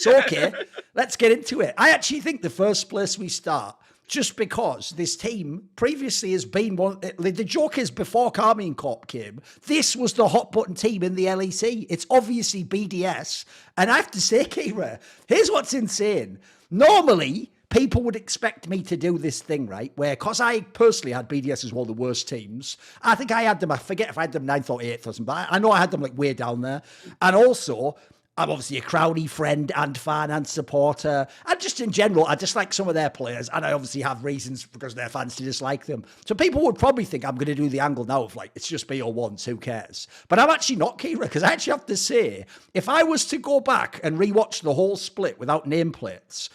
So, okay, let's get into it. I actually think the first place we start, just because this team previously has been one, the joke is before Carmine Corp came, this was the hot button team in the LEC. It's obviously BDS. And I have to say, Kira, here's what's insane. Normally, people would expect me to do this thing, right? Where, because I personally had BDS as one of the worst teams, I think I had them, I forget if I had them 9th or 8th or something, but I know I had them like way down there. And also, I'm obviously a Crowley friend and fan and supporter. And just in general, I dislike some of their players. And I obviously have reasons because they're fans to dislike them. So people would probably think I'm going to do the angle now of like, it's just BO1s, who cares? But I'm actually not, Kira, because I actually have to say, if I was to go back and rewatch the whole split without nameplates,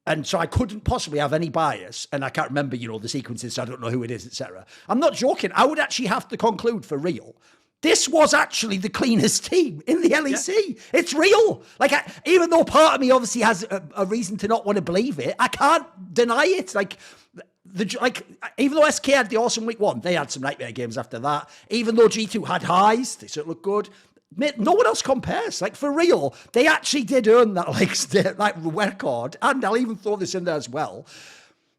and so I couldn't possibly have any bias, and I can't remember, the sequences, so I don't know who it is, etc. I'm not joking. I would actually have to conclude for real, this was actually the cleanest team in the LEC. Yeah. It's real. Like, even though part of me obviously has a reason to not want to believe it, I can't deny it. Even though SK had the awesome week 1, they had some nightmare games after that. Even though G2 had highs, they certainly looked good. No one else compares. Like, for real, they actually did earn that record. And I'll even throw this in there as well.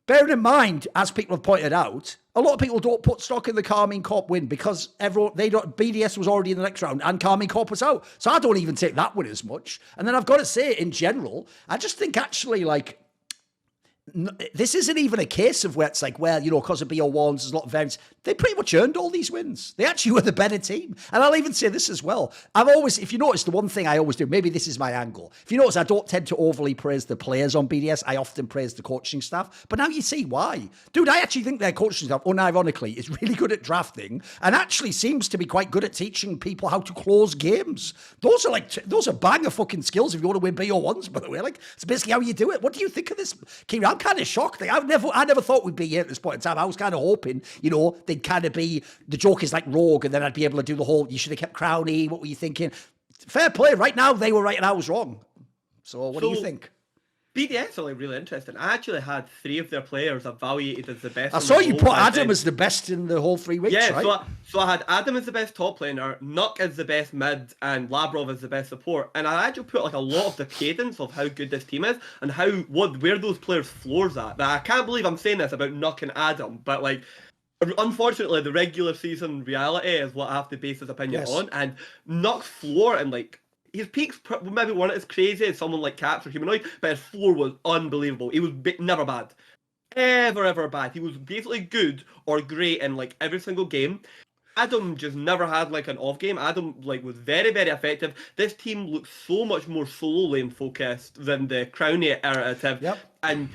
Bearing in mind, as people have pointed out, a lot of people don't put stock in the Carmine Corp win because BDS was already in the next round and Carmine Corp was out. So I don't even take that win as much. And then I've got to say, in general, I just think actually, this isn't even a case of where it's like, well, because of BO1s, there's a lot of variance. They pretty much earned all these wins. They actually were the better team. And I'll even say this as well. If you notice, the one thing I always do, maybe this is my angle. If you notice, I don't tend to overly praise the players on BDS. I often praise the coaching staff. But now you see why. Dude, I actually think their coaching staff, unironically, is really good at drafting and actually seems to be quite good at teaching people how to close games. Those are banger fucking skills if you want to win BO1s, by the way. It's basically how you do it. What do you think of this, Kieran? I'm kind of shocked. I never thought we'd be here at this point in time. I was kind of hoping, they'd kind of be, the joke is like Rogue, and then I'd be able to do the whole, you should have kept Crowley, what were you thinking? Fair play. Right now, they were right and I was wrong. So what do you think? BDS are really interesting. I actually had 3 of their players evaluated as the best. I saw you put Adam as the best in the whole 3 weeks, right? Yeah, so I had Adam as the best top laner, Nuck as the best mid, and Labrov as the best support. And I actually put a lot of the cadence of how good this team is and where those players' floors at. Now, I can't believe I'm saying this about Nuck and Adam, but unfortunately, the regular season reality is what I have to base this opinion on. And Nuck's floor and his peaks maybe weren't as crazy as someone like Caps or Humanoid, but his floor was unbelievable. He was never bad. Ever bad. He was basically good or great in every single game. Adam just never had an off game. Adam was very, very effective. This team looked so much more solo lane focused than the Crowny iterative. Yep. And,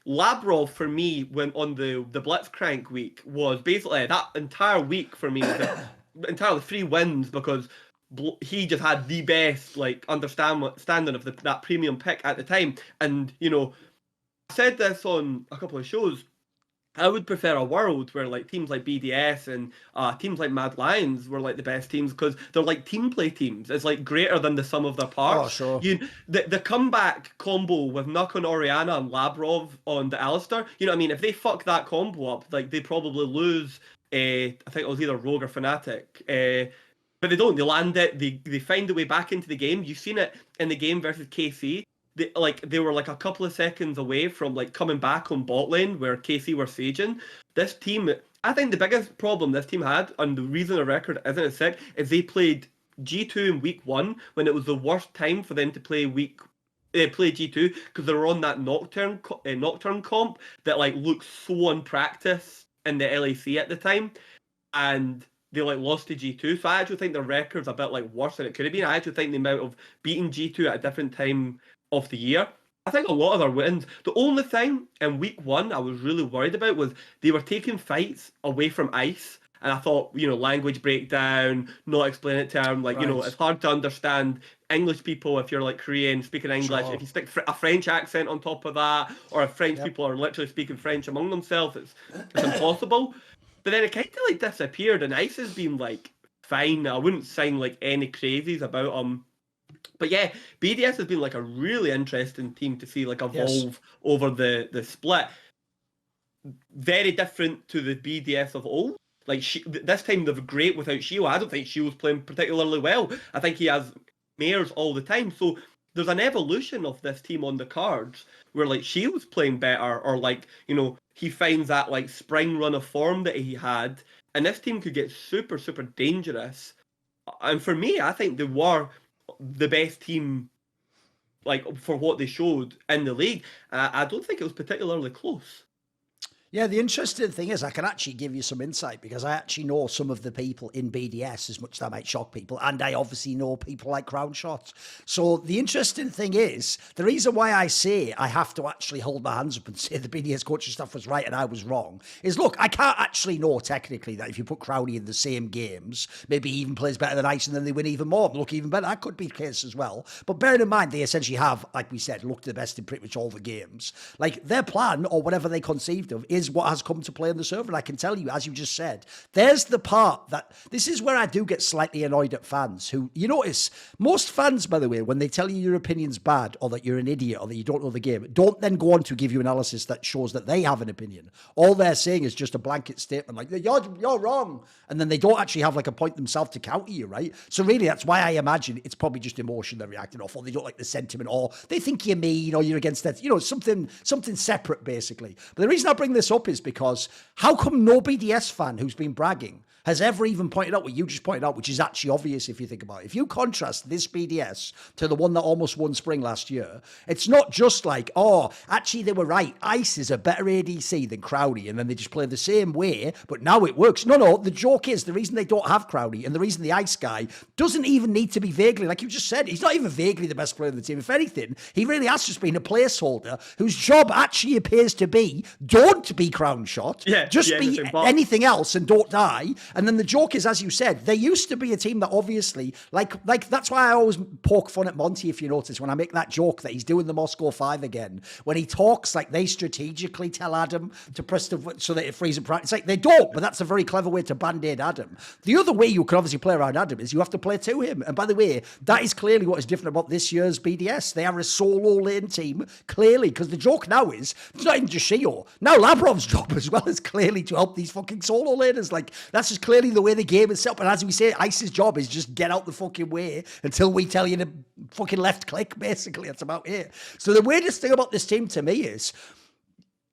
Labrov for me when on the Blitzcrank week was basically that entire week for me was entirely 3 wins because he just had the best understanding of that premium pick at the time. And I said this on a couple of shows. I would prefer a world where teams like BDS and teams like Mad Lions were the best teams because they're team play teams. It's greater than the sum of their parts. Oh, sure. The comeback combo with Nuck on Orianna and Labrov on the Alistair, if they fuck that combo up, they probably lose, I think it was either Rogue or Fnatic. But they don't. They land it. They find a way back into the game. You've seen it in the game versus KC. They were a couple of seconds away from coming back on bot lane where KC were saging. This team, I think the biggest problem this team had, and the reason the record isn't as sick, is they played G2 in week 1 when it was the worst time for them to play G2 because they were on that Nocturne comp that looked so unpracticed in the LEC at the time, and they lost to G2. So I actually think their record's a bit worse than it could have been. I actually think they might have beaten G2 at a different time of the year. I think a lot of their wins. The only thing in week 1 I was really worried about was they were taking fights away from ice. And I thought, language breakdown, not explaining term, right. It's hard to understand English people if you're Korean speaking English. Sure. If you stick a French accent on top of that, or if French people are literally speaking French among themselves, it's impossible. But then it kind of disappeared, and Ice has been fine. I wouldn't sign any crazies about them. But yeah, BDS has been a really interesting team to see evolve over the split. Very different to the BDS of old. This time they're great without Shio. I don't think Shio's playing particularly well. I think he has mares all the time. So there's an evolution of this team on the cards where like Shield's playing better, or like, you know, he finds that like spring run of form that he had, and this team could get super, super dangerous. And for me, I think they were the best team, like for what they showed in the league. I don't think it was particularly close. Yeah, the interesting thing is I can actually give you some insight because I actually know some of the people in BDS, as much as that might shock people, and I obviously know people like Crown Shot. So the interesting thing is, the reason why I say I have to actually hold my hands up and say the BDS coaching stuff was right and I was wrong is, look, I can't actually know technically that if you put Crowley in the same games, maybe he even plays better than Ice and then they win even more, look even better. That could be the case as well. But bearing in mind, they essentially have, like we said, looked the best in pretty much all the games. Like their plan or whatever they conceived of is what has come to play on the server. And I can tell you, as you just said, there's the part that this is where I do get slightly annoyed at fans who, you notice, most fans, by the way, when they tell you your opinion's bad or that you're an idiot or that you don't know the game, don't then go on to give you analysis that shows that they have an opinion. All they're saying is just a blanket statement like, you're wrong. And then they don't actually have like a point themselves to counter you, right? So really, that's why I imagine it's probably just emotion they're reacting off, or they don't like the sentiment, or they think you're mean or you're against that, you know, something separate basically. But the reason I bring this up is because how come no BDS fan who's been bragging has ever even pointed out what you just pointed out, which is actually obvious if you think about it. If you contrast this BDS to the one that almost won Spring last year, it's not just like, oh, actually they were right. Ice is a better ADC than Crowley, and then they just play the same way, but now it works. No, the joke is the reason they don't have Crowley and the reason the Ice guy doesn't even need to be vaguely, like you just said, he's not even vaguely the best player in the team. If anything, he really has just been a placeholder whose job actually appears to be, don't be Crown Shot, just be anything else and don't die. And then the joke is, as you said, they used to be a team that obviously, like that's why I always poke fun at Monty, if you notice, when I make that joke that he's doing the Moscow 5 again, when he talks like they strategically tell Adam to press the, so that it frees him. It's like they don't, but that's a very clever way to band-aid Adam. The other way you can obviously play around Adam is you have to play to him. And by the way, that is clearly what is different about this year's BDS. They are a solo lane team, clearly, because the joke now is, it's not even just Shio. Now Labrov's job as well is clearly to help these fucking solo laners. Like, that's just clearly the way the game is set up. And as we say, Ice's job is just get out the fucking way until we tell you to fucking left click, basically. That's about it. So the weirdest thing about this team to me is,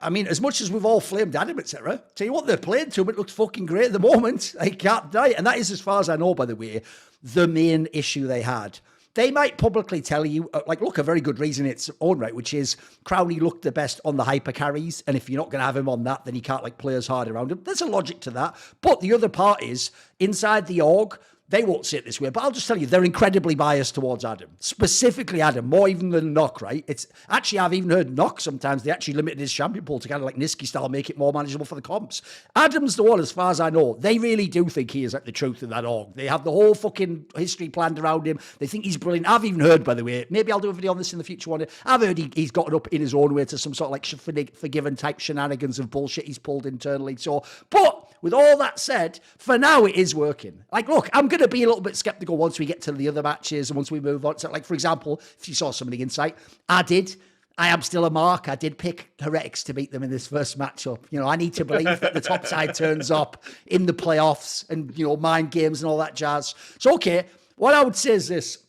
I mean, as much as we've all flamed Adam, etc., tell you what, they're playing to him, it looks fucking great at the moment. I can't deny it. And that is, as far as I know, by the way, the main issue they had. They might publicly tell you, like, look, a very good reason in its own right, which is Crowley looked the best on the hyper carries. And if you're not going to have him on that, then you can't, like, play as hard around him. There's a logic to that. But the other part is, inside the org, they won't say it this way, but I'll just tell you, they're incredibly biased towards Adam. Specifically Adam, more even than Nock, right? It's actually, I've even heard Nock sometimes, they actually limited his champion pool to kind of like Niski style, make it more manageable for the comps. Adam's the one, as far as I know, they really do think he is like the truth in that org. They have the whole fucking history planned around him. They think he's brilliant. I've even heard, by the way, maybe I'll do a video on this in the future one. I've heard he's gotten up in his own way to some sort of like forgiven type shenanigans of bullshit he's pulled internally. So, but with all that said, for now it is working. Like, look, I'm going to be a little bit skeptical once we get to the other matches and once we move on. So, like, for example, if you saw some of the insight, I am still a mark. I did pick Heretics to beat them in this first matchup. You know, I need to believe that the top side turns up in the playoffs and, you know, mind games and all that jazz. So, okay, what I would say is this.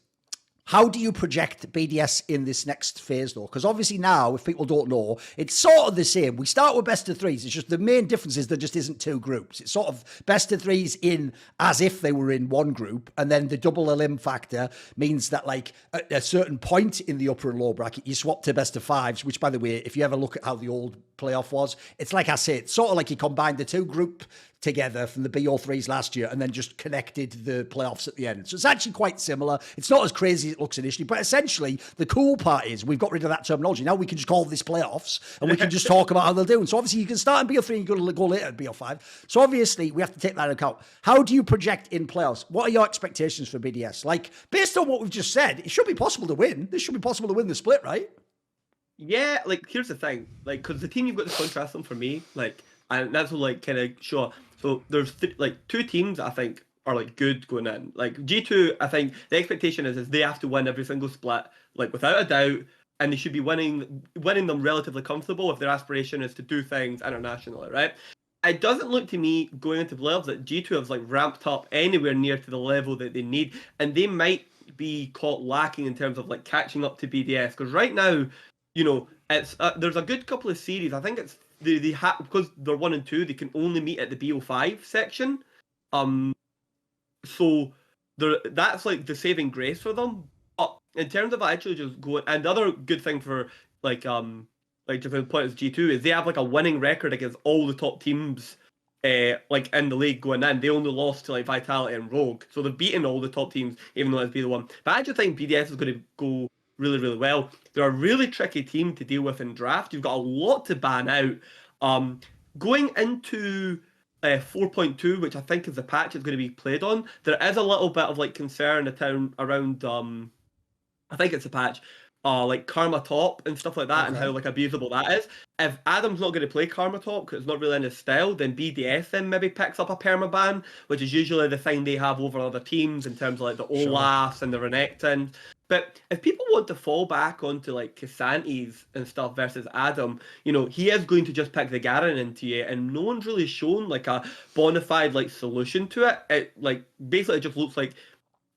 How do you project BDS in this next phase, though? Because obviously now, if people don't know, it's sort of the same. We start with best of threes. It's just the main difference is there just isn't two groups. It's sort of best of threes in as if they were in one group. And then the double elim factor means that, like, at a certain point in the upper and lower bracket, you swap to best of fives, which, by the way, if you ever look at how the old playoff was, it's like I say, it's sort of like you combined the two group together from the BO3s last year and then just connected the playoffs at the end. So it's actually quite similar. It's not as crazy as it looks initially, but essentially the cool part is we've got rid of that terminology. Now we can just call this playoffs and we can just talk about how they'll do. And so obviously you can start in BO3 and you go later at BO5. So obviously we have to take that into account. How do you project in playoffs? What are your expectations for BDS? Like, based on what we've just said, it should be possible to win. This should be possible to win the split, right? Yeah, like, here's the thing. Like, because the team you've got to contrast them for me, like, and that's what, like, kind of show. So there's like two teams I think are like good going in. Like G2, I think the expectation is they have to win every single split, like without a doubt, and they should be winning them relatively comfortable if their aspiration is to do things internationally, right? It doesn't look to me going into playoffs that G2 has like ramped up anywhere near to the level that they need, and they might be caught lacking in terms of like catching up to BDS, because right now, you know, it's there's a good couple of series. I think it's they have, because they're 1 and 2, they can only meet at the BO5 section. So that's like the saving grace for them. But in terms of actually just going, and the other good thing for like just the point of G2 is they have like a winning record against all the top teams like in the league going in. They only lost to like Vitality and Rogue, so they've beaten all the top teams, even though it's B1. But I just think BDS is going to go really, really well. They're a really tricky team to deal with in draft. You've got a lot to ban out. Going into 4.2, which I think is the patch it's going to be played on, there is a little bit of like concern around I think it's a patch like Karma Top and stuff like that, and how like abusable that is. If Adam's not going to play Karma Top because it's not really in his style, then BDS then maybe picks up a permaban, which is usually the thing they have over other teams in terms of like the Olafs and the Renekton. But if people want to fall back onto like Casantes and stuff versus Adam, you know, he is going to just pick the Garen into you, and no one's really shown like a bona fide like solution to it. It like basically just looks like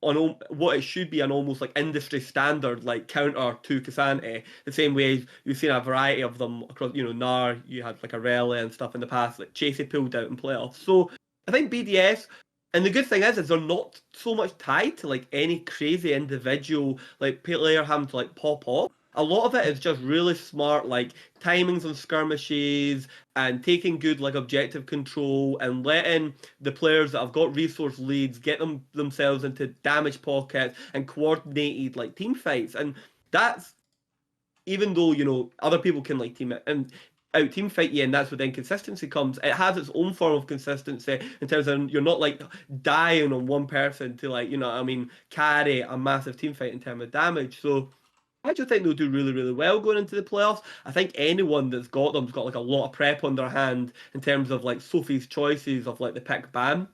on what it should be an almost like industry standard like counter to Cassante, the same way as you've seen a variety of them across, you know, Nar, you had like a Rally and stuff in the past, like Chasey pulled out in playoffs. So I think BDS, and the good thing is they're not so much tied to like any crazy individual like player having to like pop off. A lot of it is just really smart, like timings on skirmishes and taking good like objective control and letting the players that have got resource leads get themselves into damage pockets and coordinated like team fights. And that's, even though, you know, other people can like team it and out team fight you, and that's where the inconsistency comes. It has its own form of consistency in terms of you're not like dying on one person to like, you know what I mean, carry a massive team fight in terms of damage. So I just think they'll do really, really well going into the playoffs. I think anyone that's got them's got like a lot of prep on their hand in terms of like Sophie's choices of like the pick ban.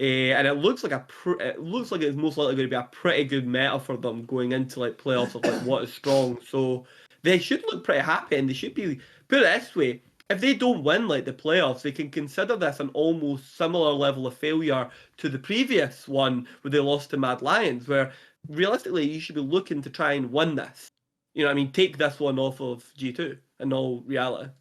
And it looks like it's most likely going to be a pretty good meta for them going into like playoffs of like what is strong. So they should look pretty happy, and they should be, put it this way, if they don't win like the playoffs, they can consider this an almost similar level of failure to the previous one where they lost to Mad Lions, where realistically you should be looking to try and win this. You know what I mean? Take this one off of G2 in all reality.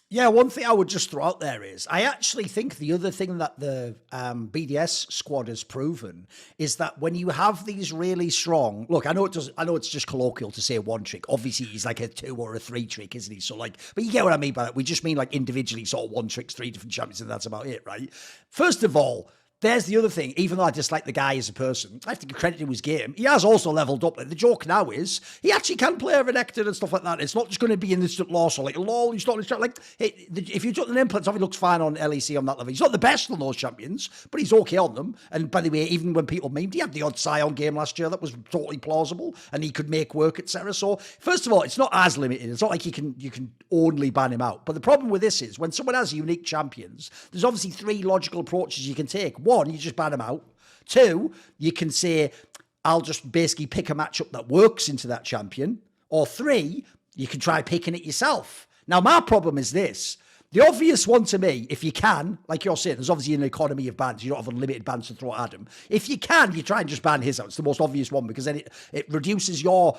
Yeah, one thing I would just throw out there is I actually think the other thing that the BDS squad has proven is that when you have these really strong, look, I know it's just colloquial to say one trick. Obviously, he's like a 2 or a 3 trick, isn't he? So like, but you get what I mean by that. We just mean like individually sort of one tricks, 3 different champions, and that's about it, right? First of all, there's the other thing. Even though I dislike the guy as a person, I have to give credit to his game. He has also leveled up. Like, the joke now is he actually can play a Renekton and stuff like that. It's not just going to be an instant loss or like LoL. He's not like if you took the nameplates off, he looks fine on LEC on that level. He's not the best on those champions, but he's okay on them. And by the way, even when people memed, he had the odd Scion game last year that was totally plausible, and he could make work, etc. So first of all, it's not as limited. It's not like you can only ban him out. But the problem with this is when someone has unique champions, there's obviously 3 logical approaches you can take. 1, you just ban him out. 2, you can say, I'll just basically pick a matchup that works into that champion. Or 3, you can try picking it yourself. Now, my problem is this. The obvious one to me, if you can, like you're saying, there's obviously an economy of bans. You don't have unlimited bans to throw at Adam. If you can, you try and just ban his out. It's the most obvious one because then it reduces your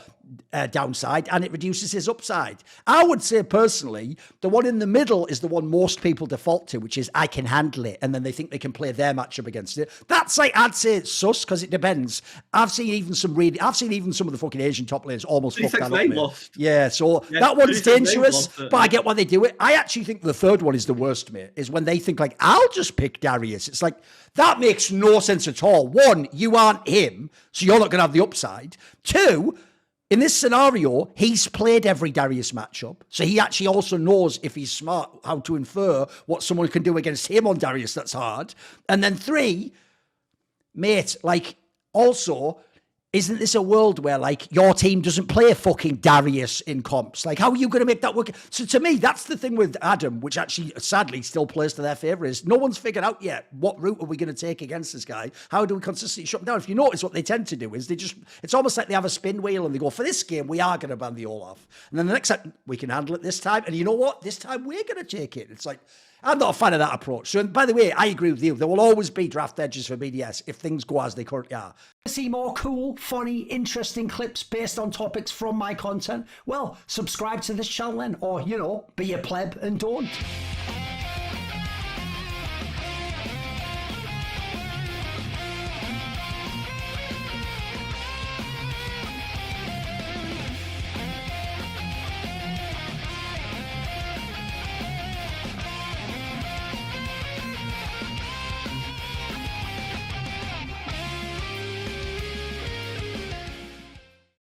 downside and it reduces his upside. I would say personally, the one in the middle is the one most people default to, which is I can handle it. And then they think they can play their matchup against it. That's like, I'd say it's sus because it depends. I've seen even some of the fucking Asian top players almost fuck that up. Lost. Yeah, so that one's dangerous, but I get why they do it. I actually think the third one is the worst, mate, is when they think like, I'll just pick Darius. It's like, that makes no sense at all. 1, you aren't him, so you're not going to have the upside. 2, in this scenario, he's played every Darius matchup, so he actually also knows, if he's smart, how to infer what someone can do against him on Darius. That's hard. And then 3, mate, like, also, isn't this a world where, like, your team doesn't play fucking Darius in comps? Like, how are you going to make that work? So to me, that's the thing with Adam, which actually, sadly, still plays to their favour, is no one's figured out yet what route are we going to take against this guy? How do we consistently shut him down? If you notice, what they tend to do is it's almost like they have a spin wheel and they go, for this game, we are going to ban the Olaf. And then the next time, we can handle it this time. And you know what? This time, we're going to take it. It's like, I'm not a fan of that approach. So, and by the way, I agree with you. There will always be draft edges for BDS if things go as they currently are. To see more cool, funny, interesting clips based on topics from my content, well, subscribe to this channel then, or, you know, be a pleb and don't.